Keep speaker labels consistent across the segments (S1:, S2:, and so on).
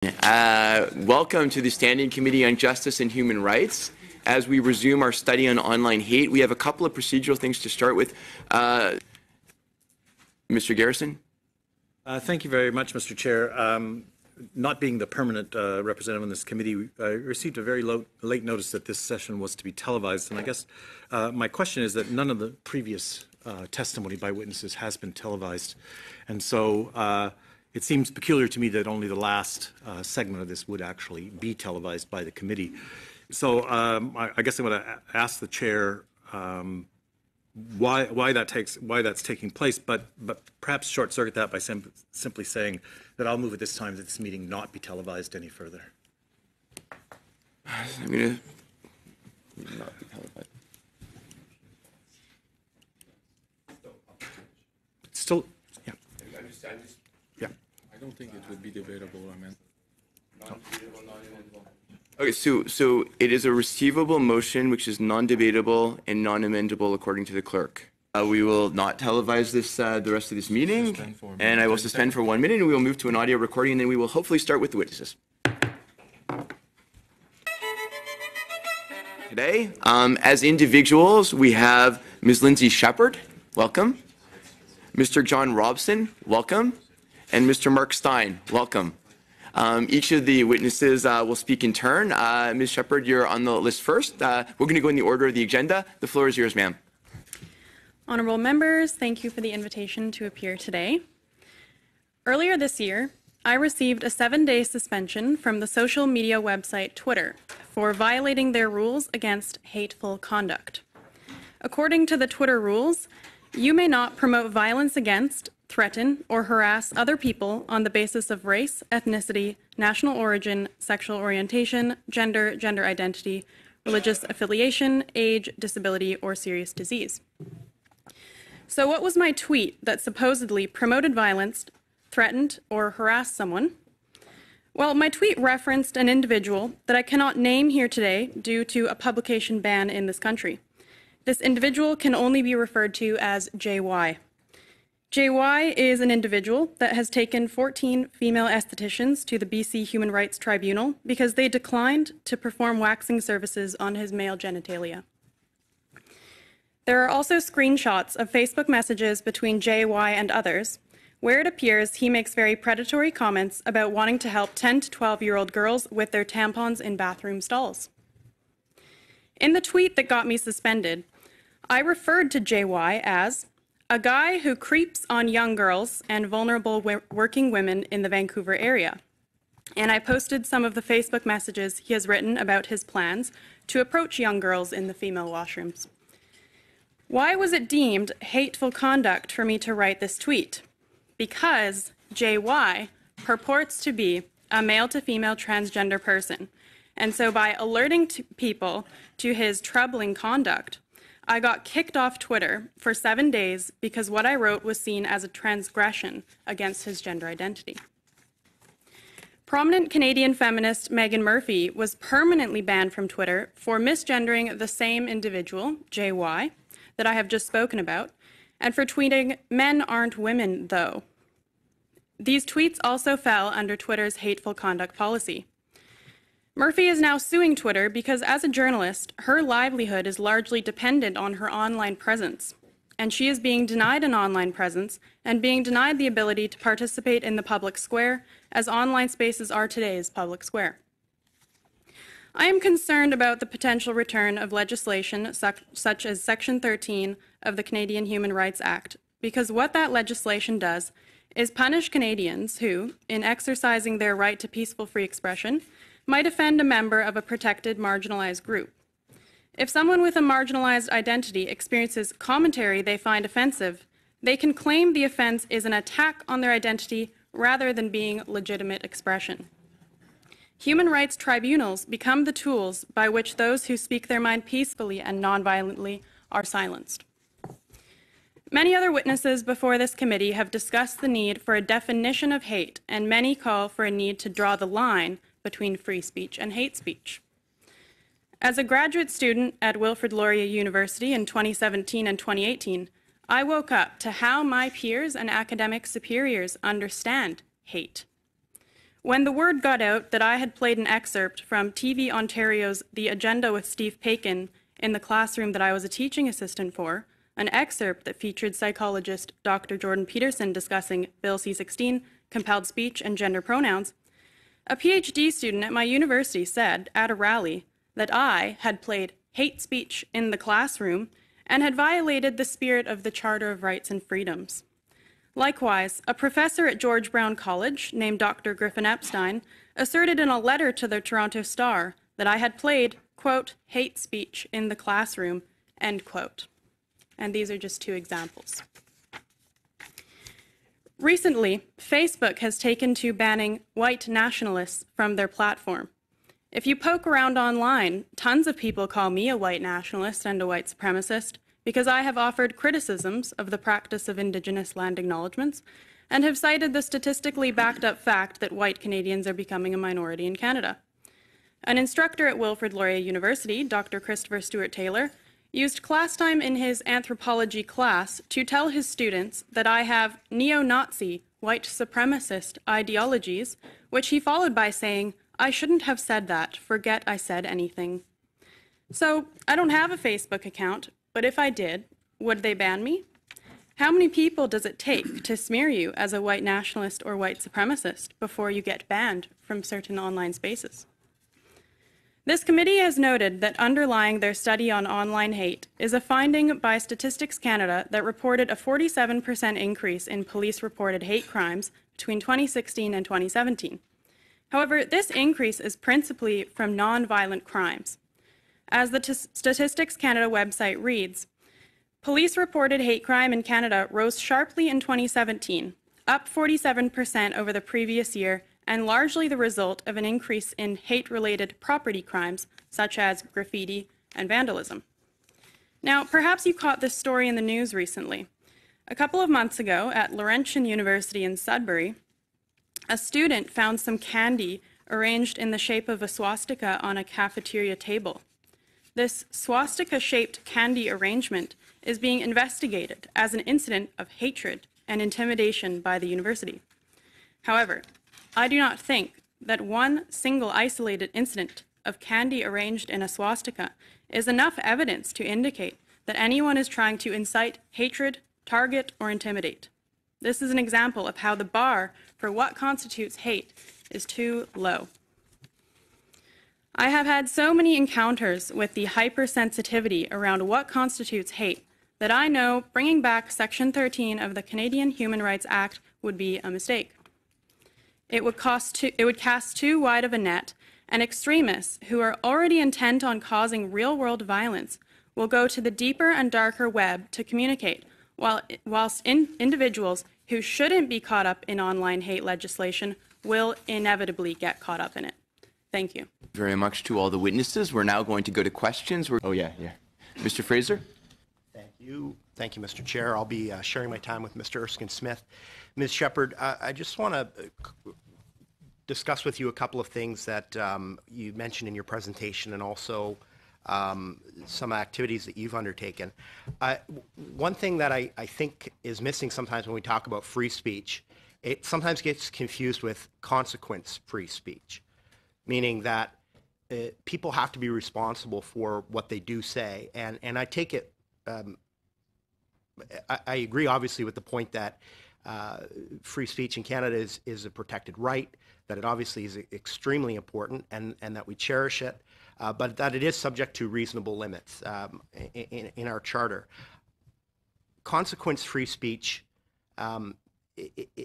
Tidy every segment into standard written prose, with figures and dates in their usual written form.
S1: Welcome to the Standing Committee on Justice and Human Rights. As we resume our study on online hate, we have a couple of procedural things to start with. Mr. Garrison?
S2: Thank you very much, Mr. Chair. Not being the permanent representative on this committee, I received a very late notice that this session was to be televised, and I guess my question is that none of the previous testimony by witnesses has been televised, and so it seems peculiar to me that only the last segment of this would actually be televised by the committee. So I guess I'm going to ask the chair why that's taking place, but perhaps short circuit that by simply saying that I'll move at this time that this meeting not be televised any further.
S1: I'm going to not be televised.
S2: Still, yeah.
S3: Yeah. I don't think it would be debatable. I mean,
S1: Okay, so it is a receivable motion which is non-debatable and non-amendable according to the clerk. We will not televise this the rest of this meeting, and I will suspend for 1 minute, and we will move to an audio recording, and then we will hopefully start with the witnesses. Today, as individuals, we have Ms. Lindsay Shepherd, welcome. Mr. John Robson, welcome. And Mr. Mark Stein, welcome. Each of the witnesses will speak in turn. Ms. Shepherd, you're on the list first. We're going to go in the order of the agenda. The floor is yours, ma'am.
S4: Honorable members, thank you for the invitation to appear today. Earlier this year, I received a 7-day suspension from the social media website Twitter for violating their rules against hateful conduct. According to the Twitter rules, you may not promote violence against, threaten, or harass other people on the basis of race, ethnicity, national origin, sexual orientation, gender, gender identity, religious affiliation, age, disability, or serious disease. So what was my tweet that supposedly promoted violence, threatened, or harassed someone? Well, my tweet referenced an individual that I cannot name here today due to a publication ban in this country. This individual can only be referred to as JY. JY is an individual that has taken 14 female estheticians to the BC Human Rights Tribunal because they declined to perform waxing services on his male genitalia. There are also screenshots of Facebook messages between JY and others, where it appears he makes very predatory comments about wanting to help 10 to 12-year-old girls with their tampons in bathroom stalls. In the tweet that got me suspended, I referred to JY as a guy who creeps on young girls and vulnerable working women in the Vancouver area. And I posted some of the Facebook messages he has written about his plans to approach young girls in the female washrooms. Why was it deemed hateful conduct for me to write this tweet? Because JY purports to be a male-to-female transgender person. And so by alerting people to his troubling conduct, I got kicked off Twitter for 7 days because what I wrote was seen as a transgression against his gender identity. Prominent Canadian feminist Megan Murphy was permanently banned from Twitter for misgendering the same individual, JY, that I have just spoken about, and for tweeting, "Men aren't women, though." These tweets also fell under Twitter's hateful conduct policy. Murphy is now suing Twitter because as a journalist, her livelihood is largely dependent on her online presence, and she is being denied an online presence and being denied the ability to participate in the public square, as online spaces are today's public square. I am concerned about the potential return of legislation such as Section 13 of the Canadian Human Rights Act, because what that legislation does is punish Canadians who, in exercising their right to peaceful free expression, might offend a member of a protected marginalized group. If someone with a marginalized identity experiences commentary they find offensive, they can claim the offense is an attack on their identity rather than being legitimate expression. Human rights tribunals become the tools by which those who speak their mind peacefully and nonviolently are silenced. Many other witnesses before this committee have discussed the need for a definition of hate, and many call for a need to draw the line between free speech and hate speech. As a graduate student at Wilfrid Laurier University in 2017 and 2018, I woke up to how my peers and academic superiors understand hate. When the word got out that I had played an excerpt from TV Ontario's The Agenda with Steve Paikin in the classroom that I was a teaching assistant for, an excerpt that featured psychologist Dr. Jordan Peterson discussing Bill C-16, compelled speech, and gender pronouns, a PhD student at my university said at a rally that I had played hate speech in the classroom and had violated the spirit of the Charter of Rights and Freedoms. Likewise, a professor at George Brown College named Dr. Griffin Epstein asserted in a letter to the Toronto Star that I had played, quote, hate speech in the classroom, end quote. And these are just two examples. Recently, Facebook has taken to banning white nationalists from their platform. If you poke around online, tons of people call me a white nationalist and a white supremacist because I have offered criticisms of the practice of Indigenous land acknowledgements and have cited the statistically backed up fact that white Canadians are becoming a minority in Canada. An instructor at Wilfrid Laurier University, Dr. Christopher Stewart Taylor, used class time in his anthropology class to tell his students that I have neo-Nazi, white supremacist ideologies, which he followed by saying, I shouldn't have said that, forget I said anything. So, I don't have a Facebook account, but if I did, would they ban me? How many people does it take to smear you as a white nationalist or white supremacist before you get banned from certain online spaces? This committee has noted that underlying their study on online hate is a finding by Statistics Canada that reported a 47% increase in police-reported hate crimes between 2016 and 2017. However, this increase is principally from non-violent crimes. As the Statistics Canada website reads, police-reported hate crime in Canada rose sharply in 2017, up 47% over the previous year, and largely the result of an increase in hate-related property crimes, such as graffiti and vandalism. Now, perhaps you caught this story in the news recently. A couple of months ago, at Laurentian University in Sudbury, a student found some candy arranged in the shape of a swastika on a cafeteria table. This swastika-shaped candy arrangement is being investigated as an incident of hatred and intimidation by the university. However, I do not think that one single isolated incident of candy arranged in a swastika is enough evidence to indicate that anyone is trying to incite hatred, target, or intimidate. This is an example of how the bar for what constitutes hate is too low. I have had so many encounters with the hypersensitivity around what constitutes hate that I know bringing back Section 13 of the Canadian Human Rights Act would be a mistake. It would cast too wide of a net, and extremists who are already intent on causing real-world violence will go to the deeper and darker web to communicate, whilst individuals who shouldn't be caught up in online hate legislation will inevitably get caught up in it. Thank you.
S1: Very much to all the witnesses. We're now going to go to questions. Mr. Fraser?
S5: Thank you, Mr. Chair. I'll be sharing my time with Mr. Erskine Smith. Ms. Shepherd, I just want to discuss with you a couple of things that you mentioned in your presentation and also some activities that you've undertaken. One thing that I think is missing sometimes when we talk about free speech, it sometimes gets confused with consequence-free speech, meaning that people have to be responsible for what they do say. And I take it, I agree obviously with the point that free speech in Canada is a protected right, that it obviously is extremely important and that we cherish it, but that it is subject to reasonable limits in our charter. Consequence-free speech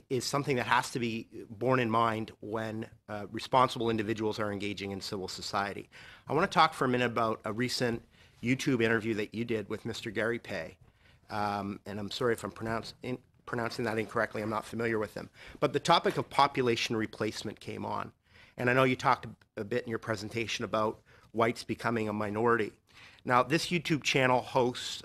S5: is something that has to be borne in mind when responsible individuals are engaging in civil society. I want to talk for a minute about a recent YouTube interview that you did with Mr. Gary Pay, and I'm sorry if I'm pronouncing that incorrectly, I'm not familiar with him. But the topic of population replacement came on, and I know you talked a bit in your presentation about whites becoming a minority. Now, this YouTube channel hosts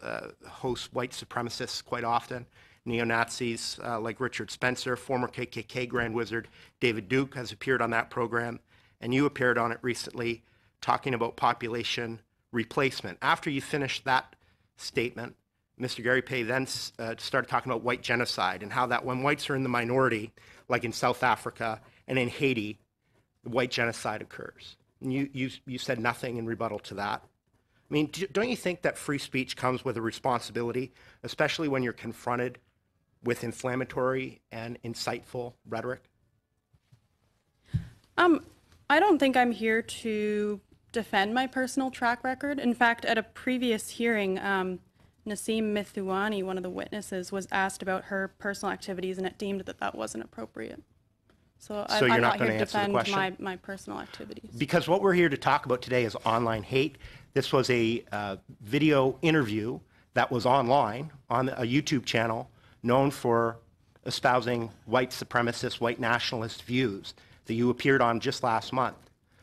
S5: white supremacists quite often, neo-Nazis like Richard Spencer, former KKK Grand Wizard David Duke has appeared on that program, and you appeared on it recently talking about population replacement. After you finished that statement, Mr. Gary Pay then started talking about white genocide and how that when whites are in the minority, like in South Africa and in Haiti, white genocide occurs. And you said nothing in rebuttal to that. I mean, don't you think that free speech comes with a responsibility, especially when you're confronted with inflammatory and insightful rhetoric?
S4: I don't think I'm here to defend my personal track record. In fact, at a previous hearing, Naseem Mithuani, one of the witnesses, was asked about her personal activities, and it deemed that that wasn't appropriate. So
S5: you're
S4: I'm
S5: not
S4: not
S5: gonna
S4: here to
S5: answer the
S4: defend
S5: question?
S4: my personal activities.
S5: Because what we're here to talk about today is online hate. This was a video interview that was online on a YouTube channel known for espousing white supremacist, white nationalist views that you appeared on just last month.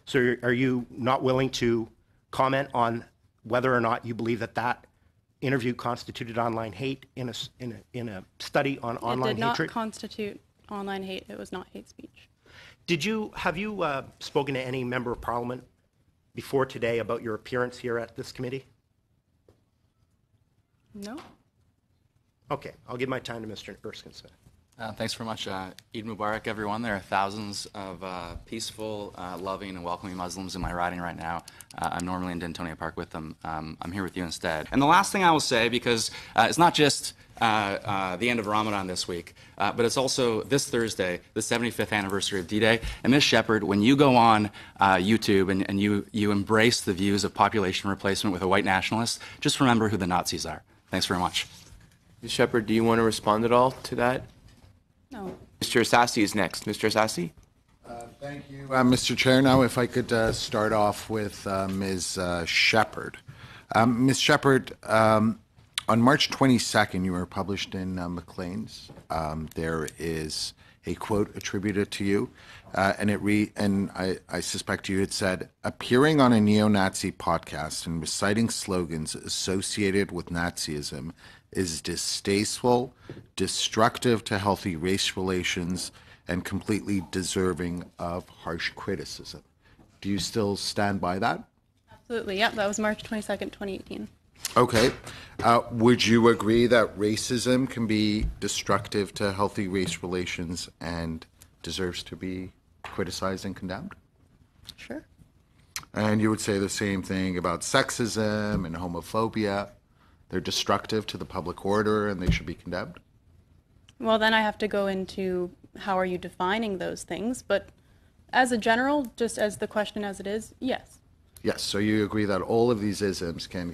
S5: So are you not willing to comment on whether or not you believe that that interview constituted online hate in a study on online
S4: It did
S5: hatred?
S4: not constitute online hate. It was not hate speech.
S5: Have you spoken to any member of parliament before today about your appearance here at this committee?
S4: No.
S5: Okay, I'll give my time to Mr. Erskine Smith.
S6: Thanks very much. Eid Mubarak, everyone. There are thousands of peaceful, loving, and welcoming Muslims in my riding right now. I'm normally in Dentonia Park with them. I'm here with you instead. And the last thing I will say, because it's not just the end of Ramadan this week, but it's also this Thursday, the 75th anniversary of D-Day. And Ms. Shepherd, when you go on YouTube and you embrace the views of population replacement with a white nationalist, just remember who the Nazis are. Thanks very much.
S1: Ms. Shepherd, do you want to respond at all to that?
S4: No.
S1: Mr. Assassi is next. Mr. Assassi?
S3: Thank you, Mr. Chair. Now, if I could start off with Ms. Shepherd. Ms. Shepherd, on March 22nd, you were published in Maclean's. There is a quote attributed to you, and I suspect you had said, appearing on a neo-Nazi podcast and reciting slogans associated with Nazism is distasteful, destructive to healthy race relations, and completely deserving of harsh criticism. Do you still stand by that?
S4: Absolutely. Yep. That was March 22nd, 2018.
S3: Okay. Would you agree that racism can be destructive to healthy race relations and deserves to be criticized and condemned?
S4: Sure.
S3: And you would say the same thing about sexism and homophobia. They're destructive to the public order and they should be condemned?
S4: Well, then I have to go into how are you defining those things, but as a general, just as the question as it is, yes.
S3: Yes, so you agree that all of these isms can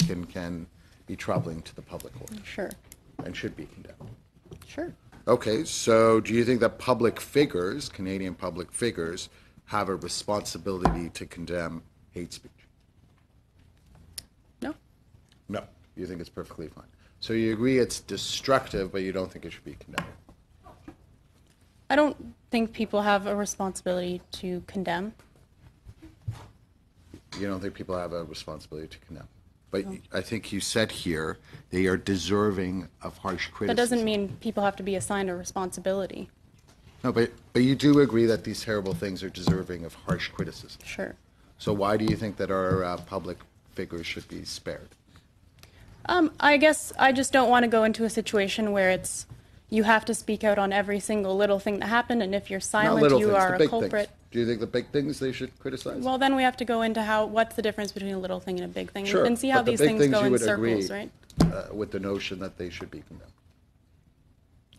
S3: be troubling to the public order?
S4: Sure.
S3: And should be condemned?
S4: Sure.
S3: Okay, so do you think that public figures, Canadian public figures, have a responsibility to condemn hate speech?
S4: No.
S3: No, you think it's perfectly fine. So you agree it's destructive, but you don't think it should be condemned?
S4: I don't think people have a responsibility to condemn.
S3: You don't think people have a responsibility to condemn? But I think you said here they are deserving of harsh criticism.
S4: That doesn't mean people have to be assigned a responsibility.
S3: No, but you do agree that these terrible things are deserving of harsh criticism.
S4: Sure.
S3: So why do you think that our public figures should be spared?
S4: I guess I just don't want to go into a situation where it's you have to speak out on every single little thing that happened, and if you're
S3: Not
S4: silent,
S3: little
S4: you
S3: things,
S4: are
S3: the
S4: a
S3: big
S4: culprit.
S3: things. Do you think the big things they should criticize?
S4: Well, then we have to go into what's the difference between a little thing and a big thing,
S3: Sure,
S4: and see how
S3: but the
S4: these
S3: big
S4: things go
S3: you
S4: in
S3: would
S4: circles,
S3: agree,
S4: right?
S3: With the notion that they should be condemned.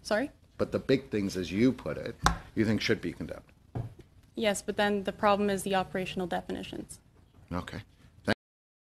S4: Sorry?
S3: But the big things, as you put it, you think should be condemned.
S4: Yes, but then the problem is the operational definitions.
S3: Okay.